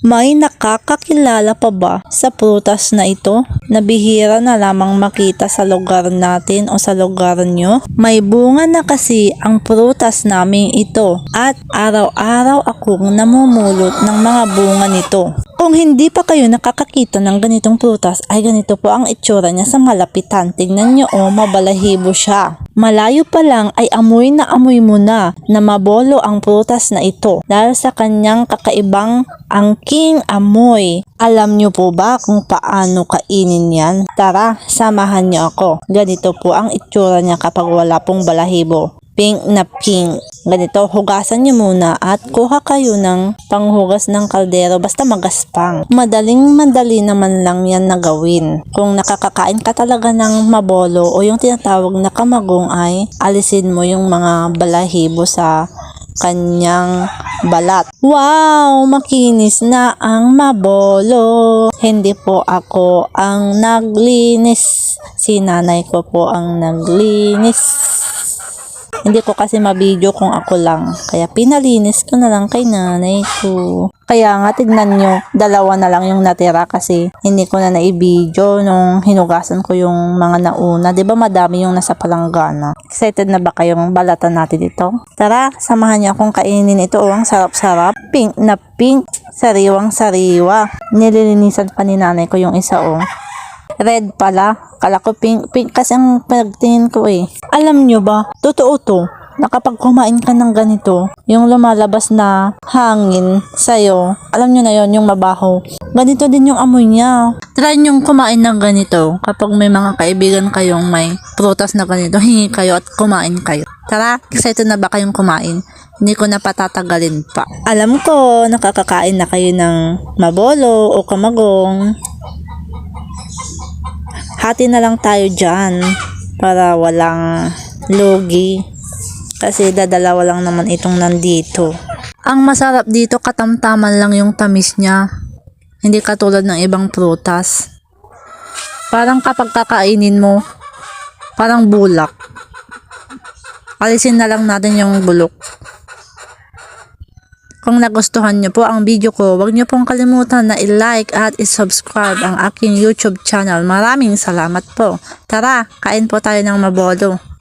May nakakakilala pa ba sa prutas na ito? Nabihira na lamang makita sa lugar natin o sa lugar nyo. May bunga na kasi ang prutas namin ito at araw-araw akong namumulot ng mga bunga nito. Kung hindi pa kayo nakakakita ng ganitong prutas ay ganito po ang itsura niya sa malapitan. Tingnan nyo mabalahibo siya. Malayo pa lang ay amoy na amoy mo na mabolo ang prutas na ito dahil sa kanyang kakaibang angking amoy. Alam nyo po ba kung paano kainin yan? Tara, samahan nyo ako. Ganito po ang itsura niya kapag wala pong balahibo. Pink na pink. Ganito, hugasan nyo muna at kuha kayo ng panghugas ng kaldero basta magaspang. Madaling-madali naman lang yan na gawin. Kung nakakakain ka talaga ng mabolo o yung tinatawag na kamagong ay alisin mo yung mga balahibo sa kanyang balat. Wow! Makinis na ang mabolo. Hindi po ako ang naglinis. Si nanay ko po ang naglinis. Hindi ko kasi mabidyo kung ako lang. Kaya pinalinis ko na lang kay nanay ko. Kaya nga tignan nyo, dalawa na lang yung natira kasi hindi ko na naibidyo nung hinugasan ko yung mga nauna. Diba madami yung nasa palanggana? Excited na ba kayong balatan natin ito? Tara, samahan niyo akong kainin ito. Ang sarap-sarap. Pink na pink. Sariwang-sariwa. Nililinisan pa ni nanay ko yung isa Red pala. Kala ko pink kasi ang pinagtingin ko Alam nyo ba, totoo to, na kapag kumain ka ng ganito, yung lumalabas na hangin sa'yo, alam nyo na yon yung mabaho. Ganito din yung amoy niya. Try nyong kumain ng ganito kapag may mga kaibigan kayong may prutas na ganito, hingi kayo at kumain kayo. Tara, excited na ba kayong kumain? Hindi ko na patatagalin pa. Alam ko, nakakakain na kayo ng mabolo o kamagong. Hati na lang tayo dyan para walang lugi kasi dadalawa lang naman itong nandito. Ang masarap dito, katamtaman lang yung tamis niya, hindi katulad ng ibang prutas. Parang kapag kakainin mo, parang bulak. Alisin na lang natin yung bulok. Kung nagustuhan nyo po ang video ko, huwag nyo pong kalimutan na i-like at i-subscribe ang aking YouTube channel. Maraming salamat po. Tara, kain po tayo ng mabolo.